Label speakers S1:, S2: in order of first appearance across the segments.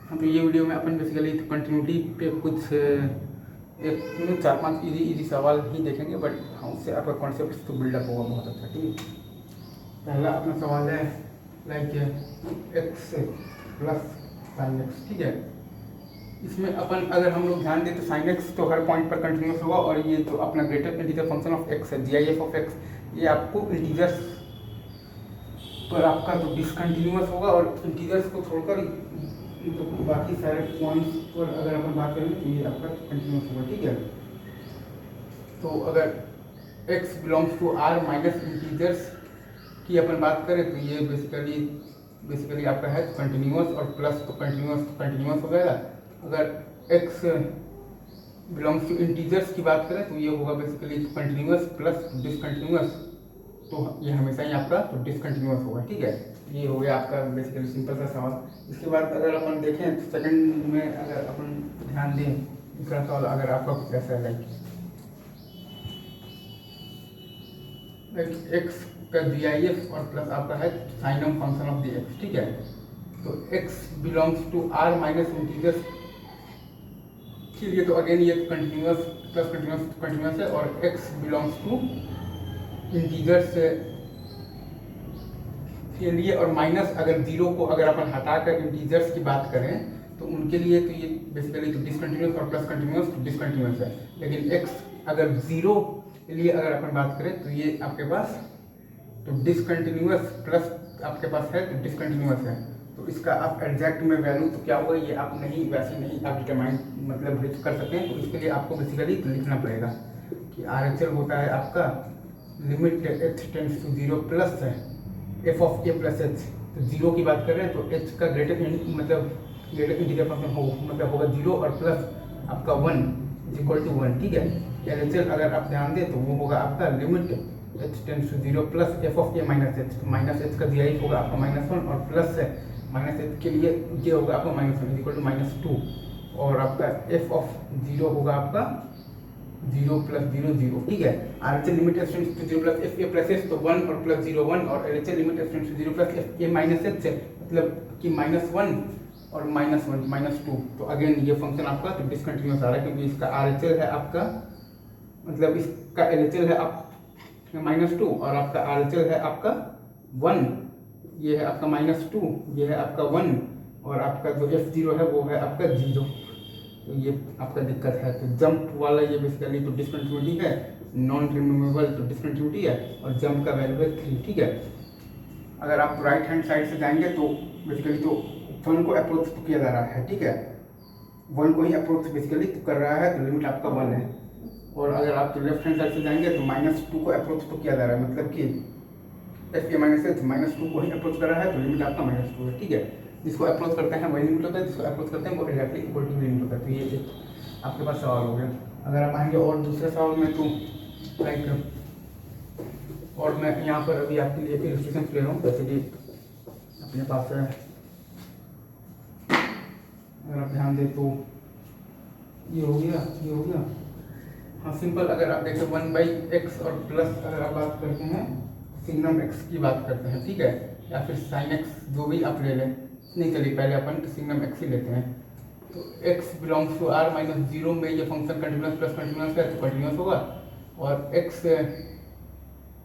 S1: हाँ, तो ये वीडियो में अपन बेसिकली कंटिन्यूटी पे कुछ एक 4-5 इजी सवाल ही देखेंगे, बट हाँ उससे आपका कॉन्सेप्ट तो बिल्डअप होगा बहुत अच्छा। ठीक है, पहला अपना सवाल है like x plus sine x. ठीक है, इसमें अपन अगर हम लोग ध्यान दें तो साइन एक्स तो हर पॉइंट पर कंटिन्यूस होगा, और ये जो अपना greater integer function of x है GIF ऑफ एक्स, ये आपको इंटीजर्स पर आपका तो डिसकंटिन्यूस होगा, और इंटीजर्स को छोड़कर तो बाकी सारे पॉइंट्स पर अगर अपन बात करें तो ये आपका कंटिन्यूस होगा। ठीक है, तो अगर x belongs to r minus integers की अपन बात करें तो ये बेसिकली आपका है कंटिन्यूस, और प्लस तो कंटिन्यूस हो जाएगा। अगर x बिलोंग्स टू इंटीजर्स की बात करें तो ये होगा बेसिकली कंटिन्यूस प्लस डिसकंटिन्यूस, तो ये हमेशा ही आपका तो डिसकंटिन्यूस होगा। ठीक है, ये हो गया आपका बेसिकली सिंपल सा सवाल। इसके बाद अगर अपन देखें तो सेकंड में अगर अपन ध्यान दें, दूसरा सवाल अगर आपका कुछ ऐसा है लाइक एक्स का GIF और प्लस आपका है signum function of the x. ठीक है, तो x belongs to r minus इंटीजर्स के लिए तो अगेन ये कंटिन्यूस प्लस कंटिन्यूस है, और x बिलोंग्स टू इंटीजर्स के लिए और माइनस अगर जीरो को अगर अपन हटाकर इंटीजर्स की बात करें तो उनके लिए तो ये बेसिकली तो डिसकंटिन्यूस और प्लस कंटिन्यूस तो डिसकंटिन्यूस है। लेकिन x अगर जीरो के लिए अगर अपन बात करें तो ये आपके पास तो डिसकंटिन्यूस प्लस आपके पास है तो डिसकंटिन्यूस है। तो इसका आप एग्जैक्ट में वैल्यू तो क्या होगा ये आप नहीं वैसे नहीं आप डिटरमाइन मतलब रिच कर सकते हैं। तो इसके लिए आपको बेसिकली तो लिखना पड़ेगा कि RHL होता है आपका limit h tends to 0 plus f of a plus h। तो जीरो की बात कर रहे हैं तो h का ग्रेटर इंटीजर फंक्शन मतलब होगा 0 और प्लस आपका 1 इज इक्वल टू 1। ठीक है, RHL अगर आप ध्यान दें तो वो होगा आपका limit h tends to 0 plus f of a minus h। तो माइनस h का GIF होगा आपका -1, और प्लस है माइनस h के लिए ये होगा आपका -1 इज इक्वल टू -2, और आपका f ऑफ 0 होगा आपका 0 प्लस 0 0। ठीक है, RHL limit h tends to 0 plus f a plus h तो 1 और प्लस 0 1, और LHL limit h tends to 0 plus f a minus h मतलब कि -1 और -1 -2। तो अगेन ये फंक्शन आपका तो डिसकंटिन्यूस आ रहा है, क्योंकि इसका RHL है आपका मतलब इसका LHL है आप -2, और आपका RHL है आपका 1, ये है आपका -2, ये है आपका 1, और आपका जो f0 है वो है आपका 0। तो ये आपका दिक्कत है। तो जंप वाला ये बेसिकली तो डिसकंटिन्यूटी है, नॉन रिमूवेबल तो डिसकंटिन्यूटी है, और जंप का वैल्यू है 3। ठीक है, अगर आप राइट हैंड साइड से जाएंगे तो बेसिकली तो 1 को अप्रोच तो किया जा रहा है। ठीक है, 1 को ही अप्रोच बेसिकली तो कर रहा है, तो लिमिट आपका 1 है। और अगर आप तो लेफ्ट हैंड साइड से जाएंगे तो -2 को अप्रोच तो किया जा रहा है, मतलब कि f a माइनस h -2 को ही अप्रोच कर रहा है, तो लिमिट आपका -2 है। ठीक है, जिसको अप्रोच करते हैं वही लिमिट होता है, जिसको अप्रोच करते हैं वो एग्जैक्टली इक्वल टू लिमिट होता है। तो ये एक आपके पास सवाल हो गया। अगर आप आएंगे और दूसरे सवाल में तो लाइक, और मैं यहाँ पर अभी आपके लिए इलस्ट्रेशन ले रहा हूँ, जैसे कि अपने पास है अगर आप ध्यान दें तो ये हो गया हाँ सिंपल। अगर आप देखें 1/x और प्लस अगर आप बात करते हैं सिग्नम x की बात करते हैं। ठीक है, या फिर साइन x जो भी आप ले लें, नहीं चलिए पहले अपन सिग्नम x ही लेते हैं। तो x belongs to r minus 0 में ये फंक्शन कंटिन्यूस प्लस कंटिन्यूस है तो कंटिन्यूस होगा, और x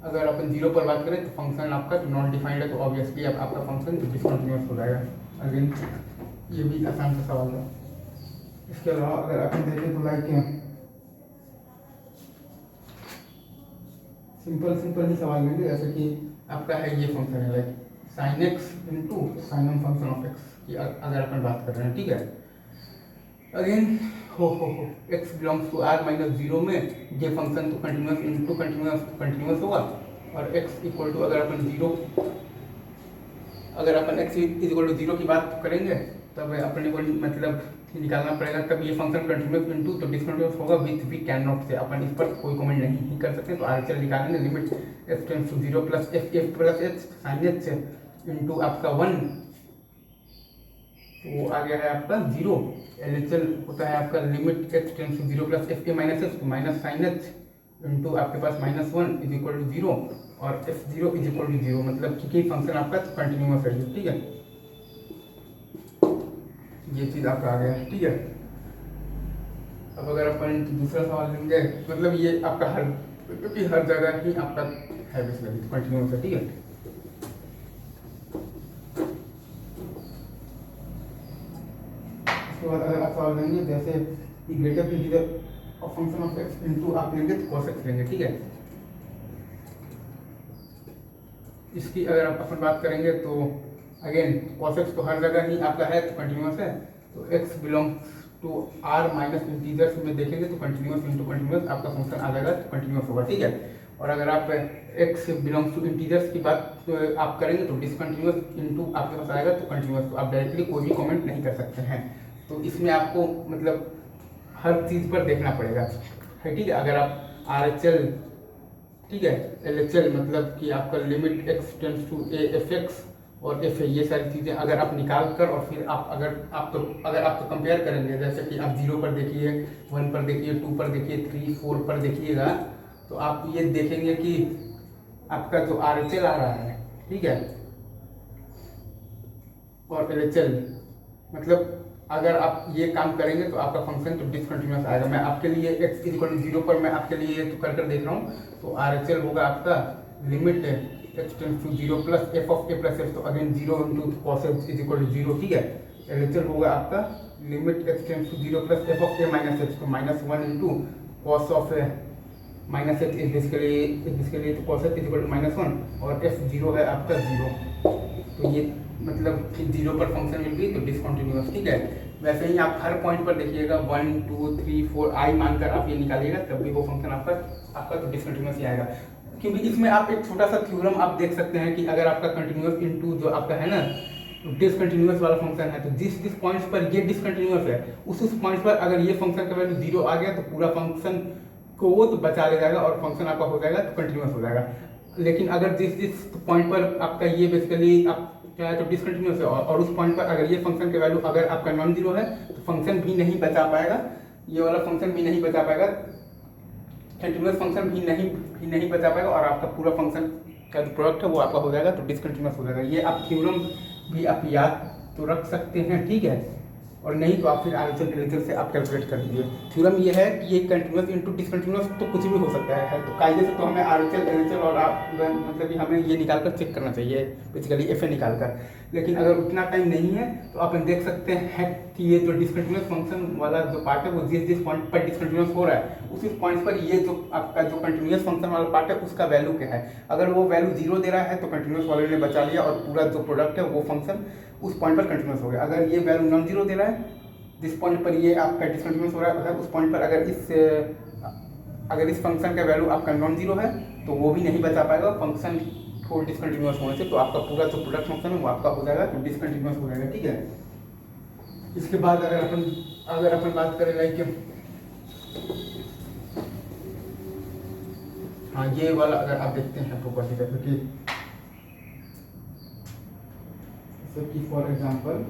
S1: अगर अपन 0 पर बात करें तो फंक्शन आपका तो नॉन डिफाइंड है, तो ऑब्वियसली आपका फंक्शन तो डिसकंटिन्यूस हो जाएगा। अगेन ये भी आसान सा सवाल है। इसके अलावा अगर अपन देखें तो लाइक सिंपल ही सवाल लेंगे, जैसे कि आपका है ये फंक्शन है like sine x into साइनम function of x की अगर अपन बात कर रहे हैं। ठीक है, अगेन हो x belongs to r minus 0 में ये फंक्शन तो कंटिन्यूस इंटू कंटिन्यूस होगा, और x इक्वल टू अगर अपन x इज इक्वल टू 0 की बात करेंगे तब अपने को मतलब निकालना पड़ेगा, तब ये फंक्शन कंटिन्यूस इंटू तो डिसकंटिन्यूस होगा विथ वी कैन नॉट से अपन इस पर कोई कमेंट नहीं कर सकते। तो RHL निकालेंगे limit f tends to 0 plus f plus h sine h into आपका 1, तो वो आ गया है आपका 0। LHL होता है आपका limit h tends to 0 plus f minus h तो माइनस साइन h इंटू आपके पास -1 इज इक्वल टू 0, और f0 इज इक्वल टू 0, मतलब कि फंक्शन आपका कंटिन्यूस है। ठीक है, ये चीज़ आपका आ गया है, ठीक है। अब अगर अपन दूसरा सवाल लेंगे, मतलब ये आपका हर, क्योंकि हर जगह ही आपका है बेसिकली कंटिन्यूस है, ठीक है। उसके बाद अगर आप सवाल लेंगे जैसे greater integer of function of x into आप लेंगे तो cos x लेंगे, ठीक है। इसकी अगर आप अपन बात करेंगे तो अगेन cos x तो हर जगह ही आपका है तो कंटिन्यूस है, तो x belongs to r minus integers में देखेंगे तो कंटिन्यूस इंटू कंटिन्यूस आपका फंक्शन आ जाएगा तो कंटिन्यूस होगा, ठीक है। और अगर आप x बिलोंग्स टू इंटीजर्स की बात आप करेंगे तो डिसकंटिन्यूस इंटू आपके पास आएगा तो कंटिन्यूस, तो आप डायरेक्टली कोई भी कमेंट नहीं कर सकते हैं। तो इसमें आपको मतलब हर चीज़ पर देखना पड़ेगा, है, ठीक है। अगर आप RHL, ठीक है, LHL मतलब कि आपका limit x tends to a fx और fa, ये सारी चीज़ें अगर आप निकाल कर और फिर आप अगर आप तो कंपेयर करेंगे, जैसे कि आप 0 पर देखिए, 1 पर देखिए, 2 पर देखिए, 3 4 पर देखिएगा, तो आप ये देखेंगे कि आपका जो RHL आ रहा है, ठीक है, और LHL मतलब अगर आप ये काम करेंगे तो आपका फंक्शन तो डिसकंटिन्यूस आएगा। मैं आपके लिए x इक्वल 0 पर मैं आपके लिए तो कर देख रहा हूँ, तो RHL होगा आपका limit x tends to 0 plus f of a plus f, तो again 0 into cos x is equal to 0, ठीक है। LHL होगा आपका limit x tends to 0 plus f of a minus x, तो minus 1 into cos of minus x is basically तो cos x is equal to minus 1 और f 0 है आपका 0, तो ये मतलब 0 पर फंक्शन मिल गई तो डिसकंटिन्यूअस, ठीक है। वैसे ही आप हर पॉइंट पर देखिएगा 1 2 3 4 आई मानकर आप ये निकालिएगा तब भी वो फंक्शन आपका तो डिसकंटिन्यूअस ही आएगा, क्योंकि इसमें आप एक छोटा सा थ्योरम आप देख सकते हैं कि अगर आपका कंटिन्यूअस इनटू जो आपका है ना डिसकंटिन्यूअस वाला फंक्शन है, तो जिस पॉइंट्स पर ये डिसकंटिन्यूअस है उस पॉइंट पर अगर ये फंक्शन का वैल्यू 0 आ गया तो पूरा फंक्शन को वो तो बचा ले जाएगा और फंक्शन आपका हो जाएगा तो कंटिन्यूअस हो जाएगा। लेकिन अगर जिस पॉइंट पर आपका ये बेसिकली आप क्या है तो डिसकंटिन्यूअस है और उस पॉइंट पर अगर ये फंक्शन के वैल्यू अगर आपका नॉन जीरो है तो फंक्शन भी नहीं बचा पाएगा, ये वाला फंक्शन भी नहीं बचा पाएगा, कंटिन्यूअस फंक्शन भी नहीं बचा पाएगा और आपका पूरा फंक्शन का जो प्रोडक्ट है वो आपका हो जाएगा तो डिसकंटिन्यूअस हो जाएगा। ये आप थ्योरम भी आप याद तो रख सकते हैं, ठीक है, और नहीं तो आप फिर RHL से आप कैलकुलेट कर लीजिए। थ्योरम ये है कि ये कंटिन्यूअस इनटू डिसकंटिन्यूअस तो कुछ भी हो सकता है, तो कायदे से तो हमें RHL और आप मतलब कि हमें ये निकाल कर चेक करना चाहिए बेसिकली FA निकाल कर। लेकिन अगर उतना टाइम नहीं है तो अपन देख सकते हैं कि ये जो डिसकंटिन्यूअस फंक्शन वाला जो पार्ट है वो जिस पॉइंट पर डिसकंटिन्यूअस हो रहा है उसी पॉइंट पर ये जो आपका जो कंटिन्यूअस फंक्शन वाला पार्ट है उसका वैल्यू क्या है। अगर वो वैल्यू 0 दे रहा है तो कंटिन्यूअस वाले ने बचा लिया और पूरा जो प्रोडक्ट है वो फंक्शन उस पॉइंट पर कंटिन्यूअस हो गया। अगर ये वैल्यू नॉन जीरो दे रहा है, जिस पॉइंट पर ये आपका डिसकंटिन्यूअस हो रहा है उस पॉइंट पर अगर इस फंक्शन का वैल्यू आपका नॉन जीरो है तो वो भी नहीं बचा पाएगा फंक्शन को डिसकंटिन्यूअस होने से, तो आपका पूरा जो प्रोडक्ट फंक्शन है वो आपका हो जाएगा तो डिसकंटिन्यूअस हो जाएगा, ठीक है। इसके बाद अगर अपन बात करें लाइक हाँ ये वाला अगर आप देखते हैं प्रॉपर्टी जैसे कि for example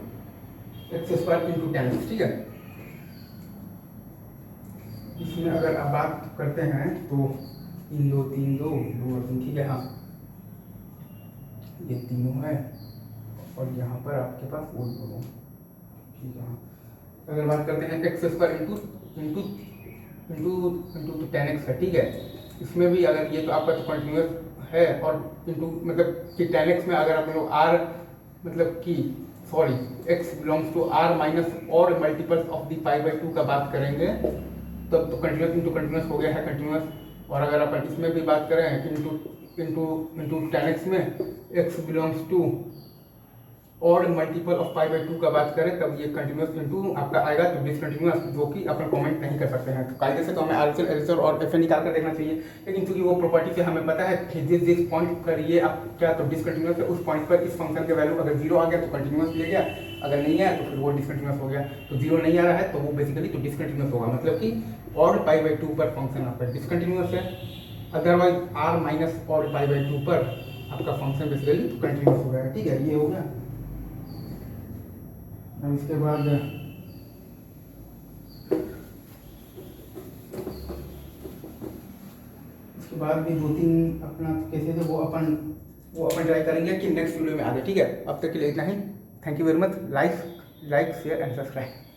S1: x square into tan x, ठीक है। इसमें अगर आप बात करते हैं तो 3 2 3 2 2 और 3, ठीक है, हाँ ये तीनों है और यहाँ पर आपके पास वो दोनों, ठीक है। हाँ अगर बात करते हैं x स्क्वायर इंटू तो tan x है, ठीक है। इसमें भी अगर ये तो आपका तो कंटिन्यूअस है और इंटू मतलब कि tan x में अगर आप लोग r मतलब कि sorry x belongs to r minus और multiples of the pi by 2 का बात करेंगे तब तो कंटिन्यूअस इंटू कंटिन्यूअस हो गया है कंटिन्यूअस। और अगर अपन इसमें भी बात करें इंटू tan x में x बिलोंग्स टू और मल्टीपल ऑफ पाई बाई 2 का बात करें तब ये कंटिन्यूअस इंटू आपका आएगा तो डिसकंटिन्यूअस, जो कि अपन कमेंट नहीं कर सकते हैं। तो कायदे से तो हमें RHL LHL और FA निकाल कर देखना चाहिए, लेकिन क्योंकि वो प्रॉपर्टी से हमें पता है कि जिस पॉइंट पर ये आप क्या तो डिसकंटिन्यूअस है उस पॉइंट पर इस फंक्शन का वैल्यू अगर 0 आ गया तो कंटिन्यूअस ले गया, अगर नहीं आया तो फिर वो डिसकंटिन्यूअस हो गया। तो 0 नहीं आ रहा है तो वो बेसिकली तो डिसकंटिन्यूअस होगा, मतलब कि और पाई बाई 2 पर फंक्शन आपका डिसकंटिन्यूअस है, अदरवाइज r माइनस और पाई बाई 2 पर आपका फंक्शन बेसिकली तो कंटिन्यूअस हो गया, ठीक है। ये हो गया। इसके बाद भी 2-3 अपना कैसे थे वो अपन ट्राई करेंगे कि नेक्स्ट वीडियो में आ जाए, ठीक है। अब तक के लिए इतना ही। Thank you very much. Like share and subscribe.